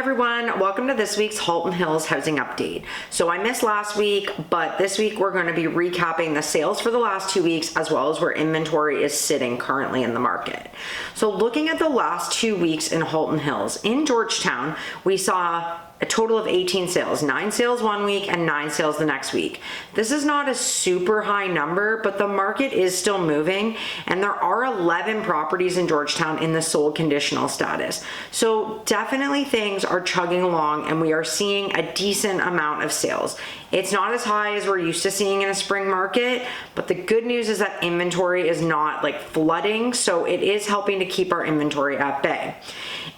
everyone, welcome to this week's Halton Hills housing update. So I missed last week, but this week we're going to be recapping the sales for the last 2 weeks as well as where inventory is sitting currently in the market. So looking at the last 2 weeks in Halton Hills, in Georgetown, we saw a total of 18 sales, 9 sales 1 week and 9 sales the next week. This is not a super high number, but the market is still moving, and there are 11 properties in Georgetown in the sold conditional status. So definitely things are chugging along and we are seeing a decent amount of sales. It's not as high as we're used to seeing in a spring market, but the good news is that inventory is not like flooding, so it is helping to keep our inventory at bay.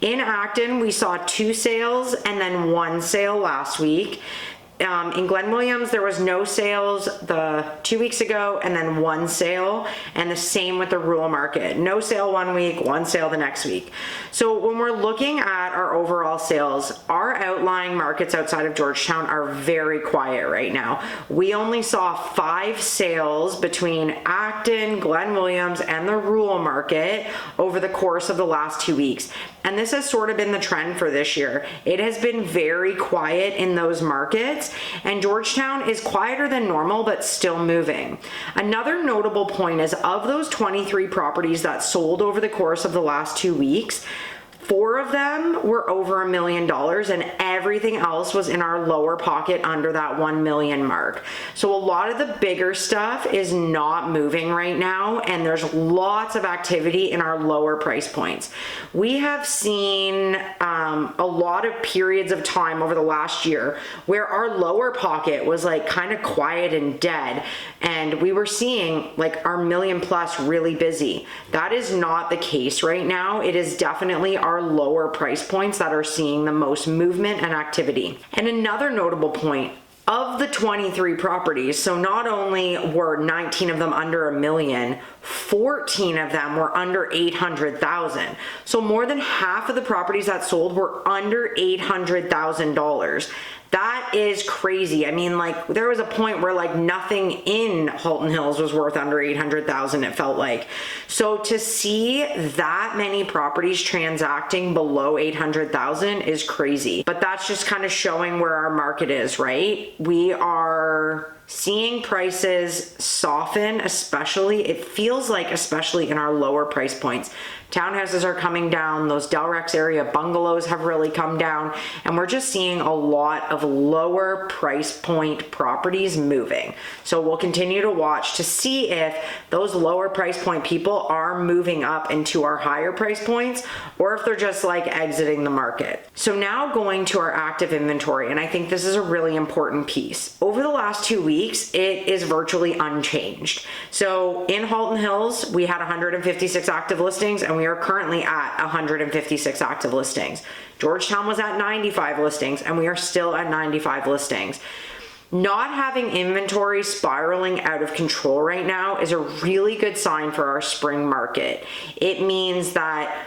In Acton, we saw 2 sales and then 1 sale last week. In Glen Williams, there was no sales the 2 weeks ago and then 1 sale, and the same with the rural market. No sale 1 week, 1 sale the next week. So when we're looking at our overall sales, our outlying markets outside of Georgetown are very quiet right now. We only saw 5 sales between Acton, Glen Williams, and the rural market over the course of the last 2 weeks. And this has sort of been the trend for this year. It has been very quiet in those markets, and Georgetown is quieter than normal, but still moving. Another notable point is of those 23 properties that sold over the course of the last 2 weeks, 4 of them were over $1 million and everything else was in our lower pocket under that 1 million mark. So a lot of the bigger stuff is not moving right now, and there's lots of activity in our lower price points. We have seen a lot of periods of time over the last year where our lower pocket was like kind of quiet and dead, and we were seeing like our million plus really busy. That is not the case right now. It is definitely our lower price points that are seeing the most movement and activity. And another notable point, of the 23 properties, so not only were 19 of them under $1 million, 14 of them were under $800,000. So more than half of the properties that sold were under $800,000. That is crazy. I mean, like, there was a point where like nothing in Halton Hills was worth under $800,000, it felt like. So to see that many properties transacting below $800,000 is crazy. But that's just kind of showing where our market is, right? We are seeing prices soften, especially, it feels like, especially in our lower price points. Townhouses are coming down, those Del Rex area bungalows have really come down, and we're just seeing a lot of lower price point properties moving. So we'll continue to watch to see if those lower price point people are moving up into our higher price points, or if they're just like exiting the market. So now going to our active inventory, and I think this is a really important piece. Over the last 2 weeks, it is virtually unchanged. So in Halton Hills, we had 156 active listings, and we are currently at 156 active listings. Georgetown was at 95 listings, and we are still at 95 listings. Not having inventory spiraling out of control right now is a really good sign for our spring market. It means that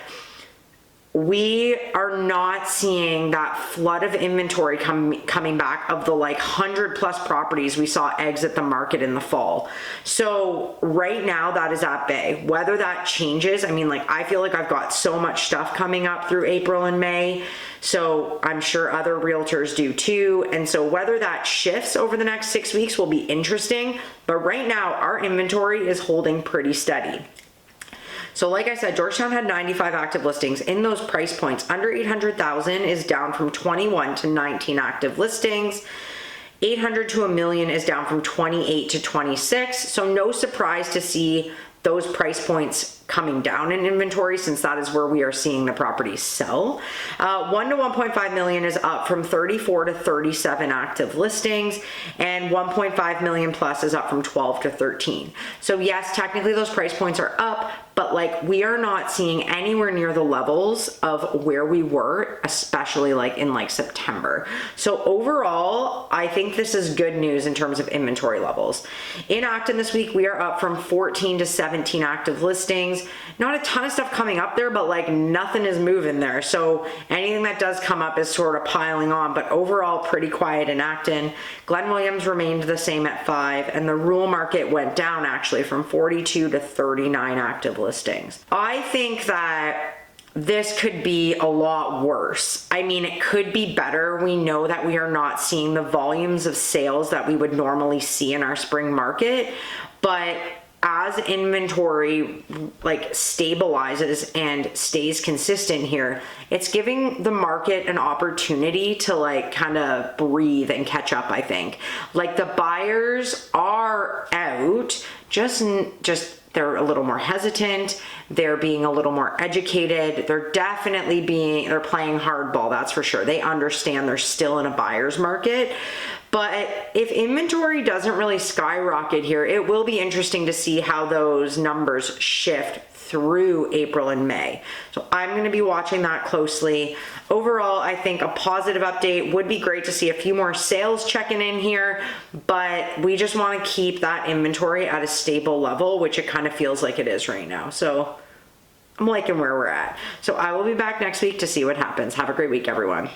we are not seeing that flood of inventory coming back of the like 100 plus properties we saw exit the market in the fall. So right now that is at bay. Whether that changes, I mean, like, I feel like I've got so much stuff coming up through April and May, so I'm sure other realtors do too. And so whether that shifts over the next 6 weeks will be interesting, but right now our inventory is holding pretty steady. So like I said, Georgetown had 95 active listings. In those price points, under 800,000 is down from 21 to 19 active listings. 800 to $1 million is down from 28 to 26. So no surprise to see those price points coming down in inventory, since that is where we are seeing the properties sell. 1 to 1.5 million is up from 34 to 37 active listings, and 1.5 million plus is up from 12 to 13. So yes, technically those price points are up, but like, we are not seeing anywhere near the levels of where we were, especially like in like September. So overall, I think this is good news in terms of inventory levels. In Acton this week, we are up from 14 to 17 active listings. Not a ton of stuff coming up there, but like nothing is moving there. So anything that does come up is sort of piling on, but overall pretty quiet in Acton. Glen Williams remained the same at 5, and the rural market went down actually from 42 to 39 active listings. I think that this could be a lot worse. I mean, it could be better. We know that we are not seeing the volumes of sales that we would normally see in our spring market, but as inventory like stabilizes and stays consistent here, it's giving the market an opportunity to like kind of breathe and catch up, I think. Like the buyers are out, just they're a little more hesitant, they're being a little more educated, they're playing hardball, that's for sure. They understand they're still in a buyer's market. But if inventory doesn't really skyrocket here, it will be interesting to see how those numbers shift through April and May. So I'm going to be watching that closely. Overall, I think a positive update would be great to see a few more sales checking in here, but we just want to keep that inventory at a stable level, which it kind of feels like it is right now. So I'm liking where we're at. So I will be back next week to see what happens. Have a great week, everyone.